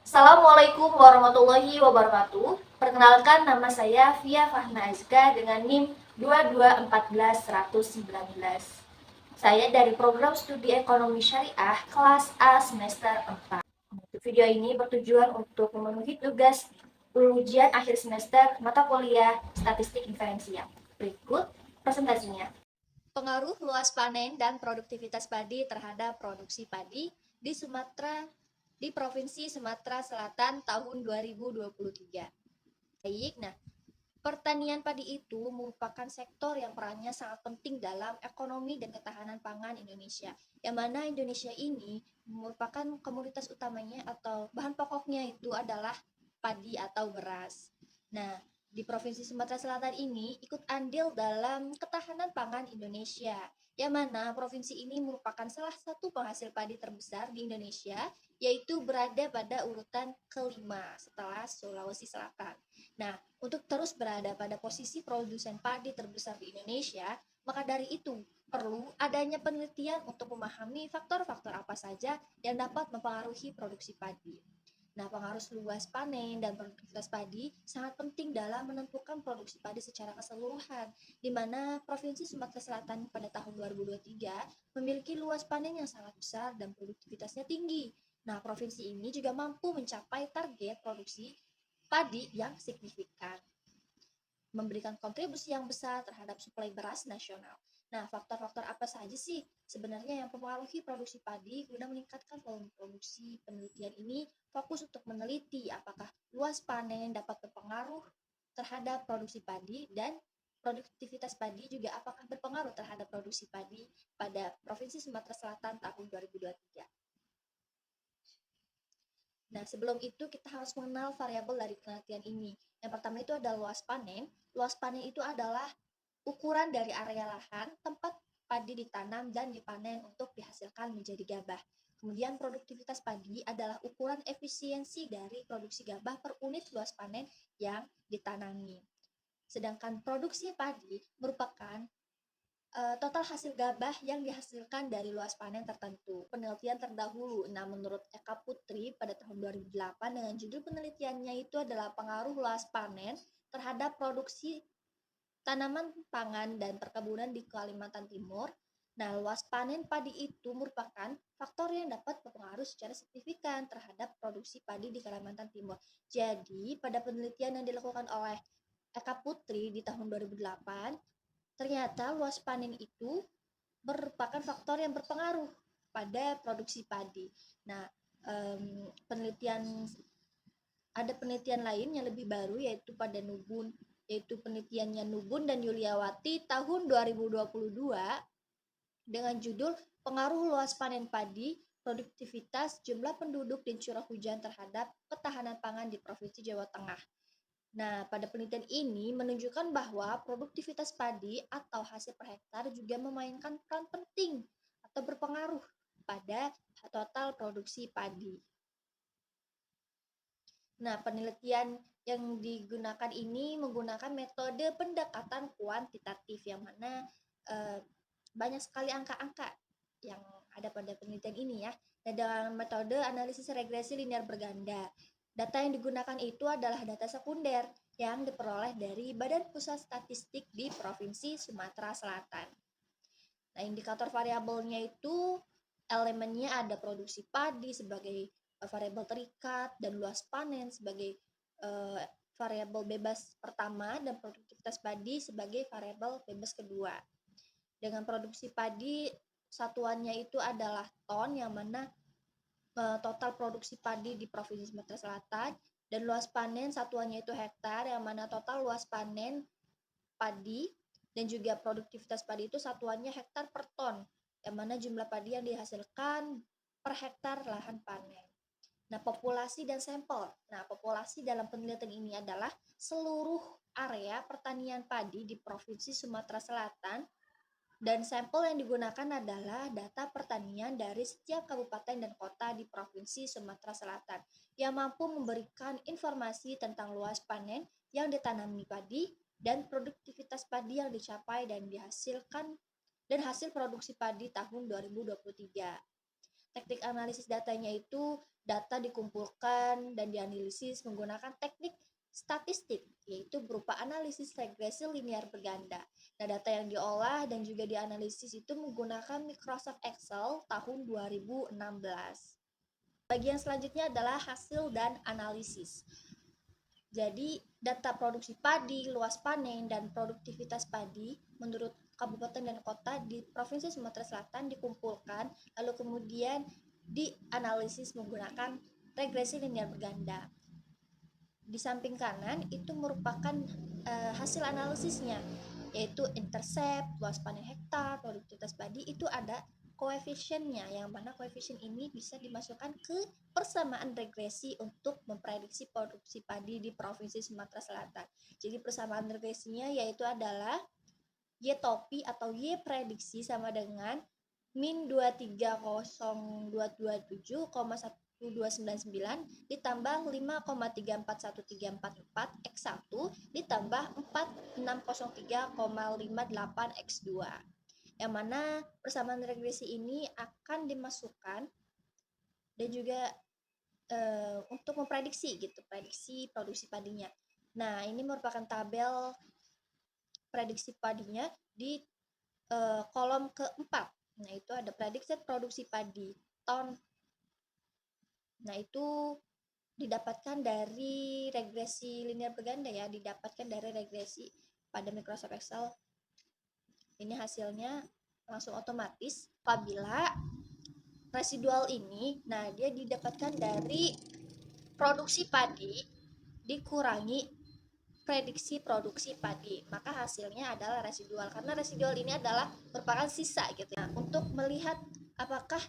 Assalamualaikum warahmatullahi wabarakatuh. Perkenalkan nama saya Via Fahna Azka dengan NIM 2214119. Saya dari program studi ekonomi syariah kelas A semester 4. Video ini bertujuan untuk memenuhi tugas ujian akhir semester mata kuliah statistik inferensial. Berikut presentasinya. Pengaruh luas panen dan produktivitas padi terhadap produksi padi di Sumatera di Provinsi Sumatera Selatan tahun 2023. Baik, nah, pertanian padi itu merupakan sektor yang perannya sangat penting dalam ekonomi dan ketahanan pangan Indonesia. Yang mana Indonesia ini merupakan komoditas utamanya atau bahan pokoknya itu adalah padi atau beras. Nah, di Provinsi Sumatera Selatan ini ikut andil dalam ketahanan pangan Indonesia, yang mana provinsi ini merupakan salah satu penghasil padi terbesar di Indonesia, yaitu berada pada urutan kelima setelah Sulawesi Selatan. Nah, untuk terus berada pada posisi produsen padi terbesar di Indonesia, maka dari itu perlu adanya penelitian untuk memahami faktor-faktor apa saja yang dapat mempengaruhi produksi padi. Nah, pengaruh luas panen dan produktivitas padi sangat penting dalam menentukan produksi padi secara keseluruhan, di mana Provinsi Sumatera Selatan pada tahun 2023 memiliki luas panen yang sangat besar dan produktivitasnya tinggi. Nah, provinsi ini juga mampu mencapai target produksi padi yang signifikan, memberikan kontribusi yang besar terhadap suplai beras nasional. Nah, faktor-faktor apa saja sih sebenarnya yang mempengaruhi produksi padi guna meningkatkan volume produksi? Penelitian ini fokus untuk meneliti apakah luas panen dapat berpengaruh terhadap produksi padi dan produktivitas padi juga apakah berpengaruh terhadap produksi padi pada Provinsi Sumatera Selatan tahun 2023. Nah, sebelum itu kita harus mengenal variabel dari penelitian ini. Yang pertama itu adalah luas panen. Luas panen itu adalah ukuran dari area lahan tempat padi ditanam dan dipanen untuk dihasilkan menjadi gabah. Kemudian produktivitas padi adalah ukuran efisiensi dari produksi gabah per unit luas panen yang ditanami. Sedangkan produksi padi merupakan total hasil gabah yang dihasilkan dari luas panen tertentu. Penelitian terdahulu, nah menurut Eka Putri pada tahun 2008 dengan judul penelitiannya itu adalah pengaruh luas panen terhadap produksi tanaman pangan dan perkebunan di Kalimantan Timur. Nah, luas panen padi itu merupakan faktor yang dapat berpengaruh secara signifikan terhadap produksi padi di Kalimantan Timur. Jadi, pada penelitian yang dilakukan oleh Eka Putri di tahun 2008, ternyata luas panen itu merupakan faktor yang berpengaruh pada produksi padi. Nah, penelitian ada penelitian lain yang lebih baru yaitu pada Nubun, yaitu penelitiannya Nubun dan Yuliawati tahun 2022 dengan judul Pengaruh Luas Panen Padi, Produktivitas, Jumlah Penduduk dan Curah Hujan terhadap Ketahanan Pangan di Provinsi Jawa Tengah. Nah, pada penelitian ini menunjukkan bahwa produktivitas padi atau hasil per hektar juga memainkan peran penting atau berpengaruh pada total produksi padi. Nah, penelitian yang digunakan ini menggunakan metode pendekatan kuantitatif yang mana banyak sekali angka-angka yang ada pada penelitian ini ya. Dan dengan metode analisis regresi linear berganda, data yang digunakan itu adalah data sekunder yang diperoleh dari Badan Pusat Statistik di Provinsi Sumatera Selatan. Nah, indikator variabelnya itu elemennya ada produksi padi sebagai variabel terikat dan luas panen sebagai variabel bebas pertama dan produktivitas padi sebagai variabel bebas kedua. Dengan produksi padi satuannya itu adalah ton yang mana total produksi padi di Provinsi Sumatera Selatan, dan luas panen satuannya itu hektar yang mana total luas panen padi dan juga produktivitas padi itu satuannya hektar per ton yang mana jumlah padi yang dihasilkan per hektar lahan panen. Nah, populasi dan sampel. Nah, populasi dalam penelitian ini adalah seluruh area pertanian padi di Provinsi Sumatera Selatan, dan sampel yang digunakan adalah data pertanian dari setiap kabupaten dan kota di Provinsi Sumatera Selatan yang mampu memberikan informasi tentang luas panen yang ditanami padi dan produktivitas padi yang dicapai dan dihasilkan dan hasil produksi padi tahun 2023. Teknik analisis datanya itu data dikumpulkan dan dianalisis menggunakan teknik statistik, yaitu berupa analisis regresi linear berganda. Nah, data yang diolah dan juga dianalisis itu menggunakan Microsoft Excel tahun 2016. Bagian selanjutnya adalah hasil dan analisis. Jadi, data produksi padi, luas panen, dan produktivitas padi menurut kabupaten dan kota di Provinsi Sumatera Selatan dikumpulkan, lalu kemudian dianalisis menggunakan regresi linear berganda. Di samping kanan itu merupakan hasil analisisnya, yaitu intercept, luas panen hektar, produktivitas padi, itu ada koefisiennya, yang mana koefisien ini bisa dimasukkan ke persamaan regresi untuk memprediksi produksi padi di Provinsi Sumatera Selatan. Jadi persamaan regresinya yaitu adalah Y topi atau Y prediksi sama dengan min 230.227,1299 ditambah 5,341344 X1 ditambah 4603,58 X2, yang mana persamaan regresi ini akan dimasukkan dan juga untuk memprediksi gitu, prediksi produksi padinya. Nah, ini merupakan tabel prediksi padinya di kolom keempat. Nah, itu ada prediksi produksi padi ton. Nah, itu didapatkan dari regresi linear berganda ya, didapatkan dari regresi pada Microsoft Excel. Ini hasilnya langsung otomatis. Apabila residual ini, nah dia didapatkan dari produksi padi dikurangi prediksi produksi padi, maka hasilnya adalah residual, karena residual ini adalah merupakan sisa gitu. Nah, untuk melihat apakah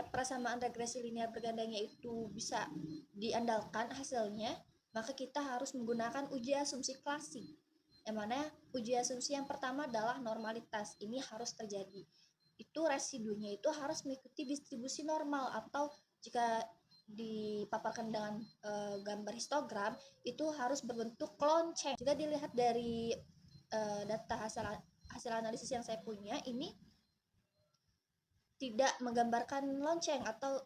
persamaan regresi linear bergandanya itu bisa diandalkan hasilnya, maka kita harus menggunakan uji asumsi klasik, yang mana uji asumsi yang pertama adalah normalitas. Ini harus terjadi, itu residunya itu harus mengikuti distribusi normal, atau jika dipaparkan dengan gambar histogram itu harus berbentuk lonceng. Jika dilihat dari data hasil analisis yang saya punya, ini tidak menggambarkan lonceng atau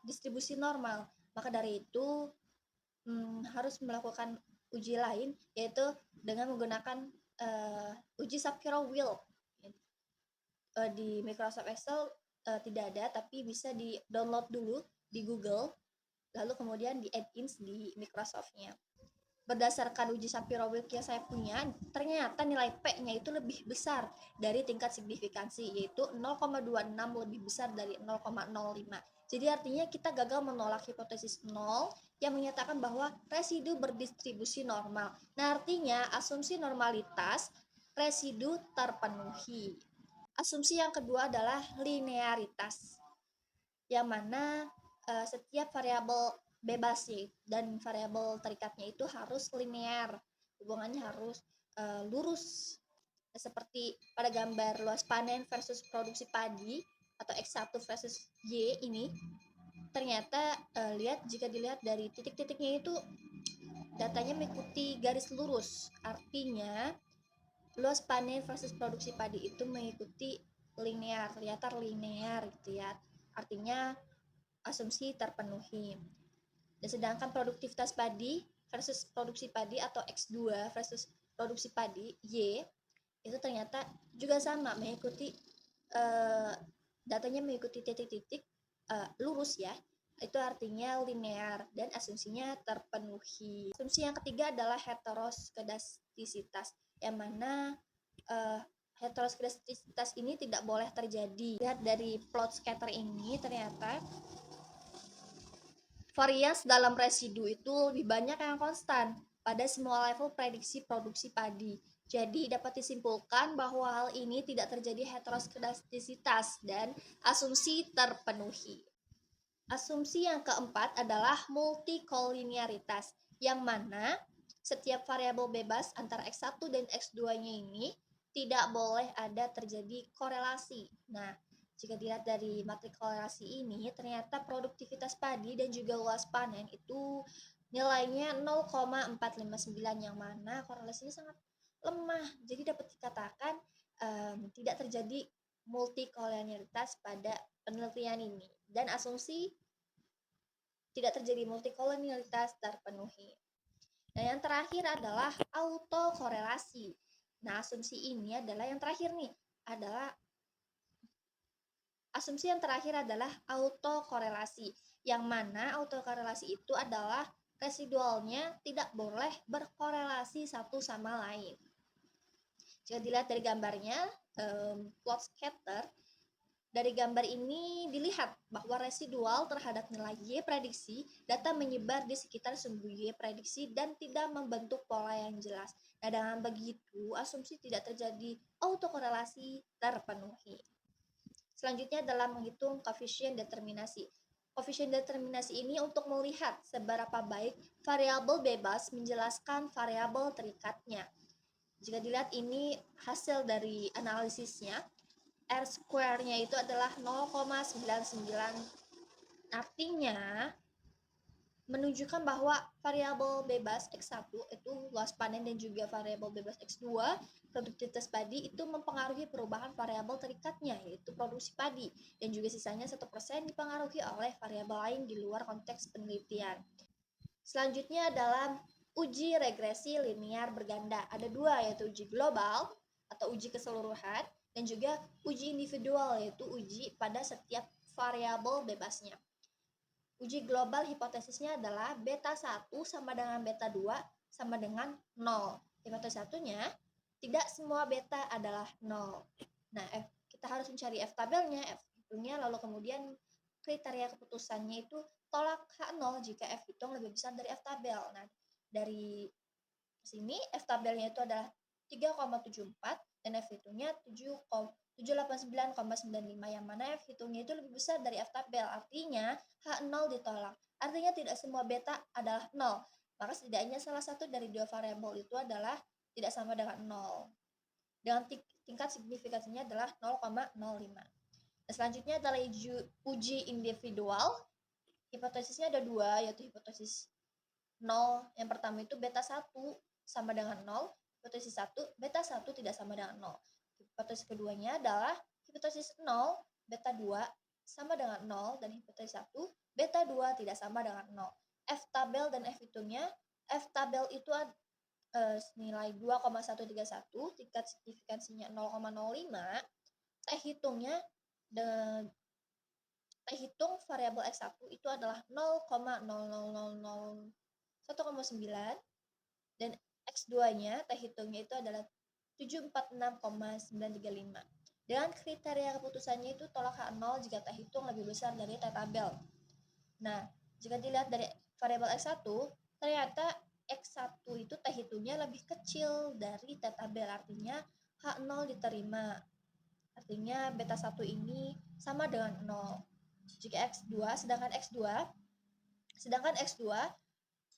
distribusi normal, maka dari itu harus melakukan uji lain, yaitu dengan menggunakan uji Shapiro-Wilk. Di Microsoft Excel tidak ada, tapi bisa di download dulu di Google, lalu kemudian di add-ins di Microsoft-nya. Berdasarkan uji Shapiro-Wilk yang saya punya, ternyata nilai P-nya itu lebih besar dari tingkat signifikansi, yaitu 0,26 lebih besar dari 0,05. Jadi artinya kita gagal menolak hipotesis 0 yang menyatakan bahwa residu berdistribusi normal. Nah, artinya asumsi normalitas residu terpenuhi. Asumsi yang kedua adalah linearitas, yang mana setiap variabel bebas dan variabel terikatnya itu harus linear, hubungannya harus lurus. Seperti pada gambar luas panen versus produksi padi atau X1 versus Y ini, ternyata lihat, jika dilihat dari titik-titiknya itu datanya mengikuti garis lurus, artinya luas panen versus produksi padi itu mengikuti linear, kelihatan linear gitu ya, artinya asumsi terpenuhi. Dan sedangkan produktivitas padi versus produksi padi atau X2 versus produksi padi Y itu ternyata juga sama, mengikuti datanya mengikuti titik-titik lurus ya, itu artinya linear dan asumsinya terpenuhi. Asumsi yang ketiga adalah heteroskedastisitas, yang mana heteroskedastisitas ini tidak boleh terjadi. Lihat dari plot scatter ini, ternyata varians dalam residu itu lebih banyak yang konstan pada semua level prediksi produksi padi. Jadi dapat disimpulkan bahwa hal ini tidak terjadi heteroskedastisitas dan asumsi terpenuhi. Asumsi yang keempat adalah multikolinearitas, yang mana setiap variabel bebas antara X1 dan X2-nya ini tidak boleh ada terjadi korelasi. Nah, jika dilihat dari matrik korelasi ini, ternyata produktivitas padi dan juga luas panen itu nilainya 0,459, yang mana korelasinya sangat lemah. Jadi dapat dikatakan tidak terjadi multikolinearitas pada penelitian ini dan asumsi tidak terjadi multikolonialitas terpenuhi. Nah, yang terakhir adalah autokorelasi. Nah, asumsi ini adalah yang terakhir nih, adalah asumsi yang terakhir adalah autokorelasi. Yang mana autokorelasi itu adalah residualnya tidak boleh berkorelasi satu sama lain. Jika dilihat dari gambarnya, plot scatter, dari gambar ini dilihat bahwa residual terhadap nilai Y prediksi data menyebar di sekitar sumbu Y prediksi dan tidak membentuk pola yang jelas. Nah, dengan begitu asumsi tidak terjadi autokorelasi terpenuhi. Selanjutnya adalah menghitung koefisien determinasi. Koefisien determinasi ini untuk melihat seberapa baik variabel bebas menjelaskan variabel terikatnya. Jika dilihat ini hasil dari analisisnya, R square-nya itu adalah 0,99. Artinya menunjukkan bahwa variabel bebas X1 itu luas panen dan juga variabel bebas X2 produktivitas padi itu mempengaruhi perubahan variabel terikatnya yaitu produksi padi dan juga sisanya 1% dipengaruhi oleh variabel lain di luar konteks penelitian. Selanjutnya adalah uji regresi linear berganda. Ada dua yaitu uji global atau uji keseluruhan dan juga uji individual yaitu uji pada setiap variabel bebasnya. Uji global hipotesisnya adalah beta 1 sama dengan beta 2 sama dengan 0. Hipotesis satunya, tidak semua beta adalah 0. Nah, kita harus mencari F tabelnya, F hitungnya, lalu kemudian kriteria keputusannya itu tolak H0 jika F hitung lebih besar dari F tabel. Nah, dari sini F tabelnya itu adalah 3,74 dan F hitungnya 789,95 yang mana F hitungnya itu lebih besar dari F tabel. Artinya H0 ditolak. Artinya tidak semua beta adalah 0. Maka setidaknya salah satu dari dua variabel itu adalah tidak sama dengan 0. Dengan tingkat signifikansinya adalah 0,05. Nah, selanjutnya adalah uji individual. Hipotesisnya ada dua, yaitu hipotesis 0. Yang pertama itu beta 1 sama dengan 0. Hipotesis 1, beta 1 tidak sama dengan 0. Hipotesis keduanya adalah hipotesis 0, beta 2 sama dengan 0 dan hipotesis 1, beta 2 tidak sama dengan 0. F tabel dan F hitungnya, F tabel itu nilai 2,131, tingkat signifikansinya 0,05, T hitungnya T hitung variabel X1 itu adalah 0,00001,9 dan X2-nya T hitungnya itu adalah 746,935. Dengan kriteria keputusannya itu tolak H0 jika T hitung lebih besar dari T tabel. Nah, jika dilihat dari variabel X1, ternyata X1 itu T hitungnya lebih kecil dari T tabel, artinya H0 diterima. Artinya beta 1 ini sama dengan 0. Jika X2, sedangkan X2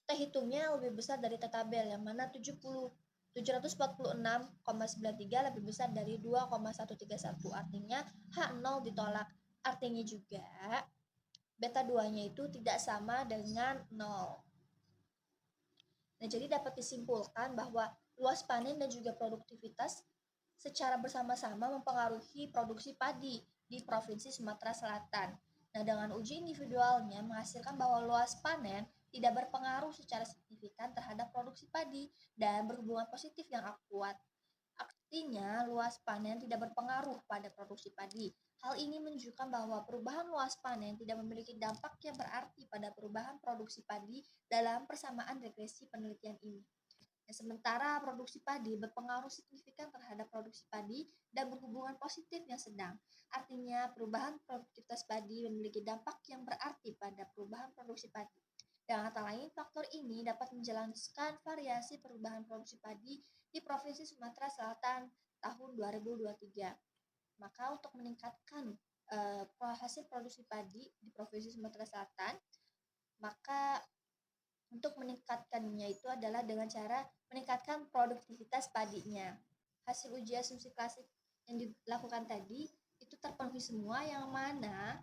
T hitungnya lebih besar dari T tabel yang mana 746,93 lebih besar dari 2,131. Artinya H0 ditolak. Artinya juga beta 2-nya itu tidak sama dengan 0. Nah, jadi dapat disimpulkan bahwa luas panen dan juga produktivitas secara bersama-sama mempengaruhi produksi padi di Provinsi Sumatera Selatan. Nah, dengan uji individualnya menghasilkan bahwa luas panen tidak berpengaruh secara signifikan terhadap produksi padi dan berhubungan positif yang kuat. Artinya, luas panen tidak berpengaruh pada produksi padi. Hal ini menunjukkan bahwa perubahan luas panen tidak memiliki dampak yang berarti pada perubahan produksi padi dalam persamaan regresi penelitian ini. Sementara produksi padi berpengaruh signifikan terhadap produksi padi dan berhubungan positif yang sedang. Artinya, perubahan produktivitas padi memiliki dampak yang berarti pada perubahan produksi padi. Dengan kata lain, faktor ini dapat menjelaskan variasi perubahan produksi padi di Provinsi Sumatera Selatan tahun 2023. Maka untuk meningkatkan hasil produksi padi di Provinsi Sumatera Selatan, maka untuk meningkatkannya itu adalah dengan cara meningkatkan produktivitas padinya. Hasil uji asumsi klasik yang dilakukan tadi itu terpenuhi semua yang mana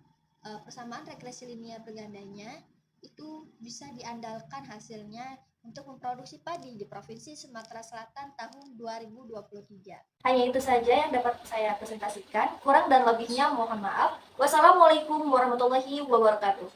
persamaan regresi linear bergandanya itu bisa diandalkan hasilnya untuk memproduksi padi di Provinsi Sumatera Selatan tahun 2023. Hanya itu saja yang dapat saya presentasikan. Kurang dan lebihnya mohon maaf. Wassalamualaikum warahmatullahi wabarakatuh.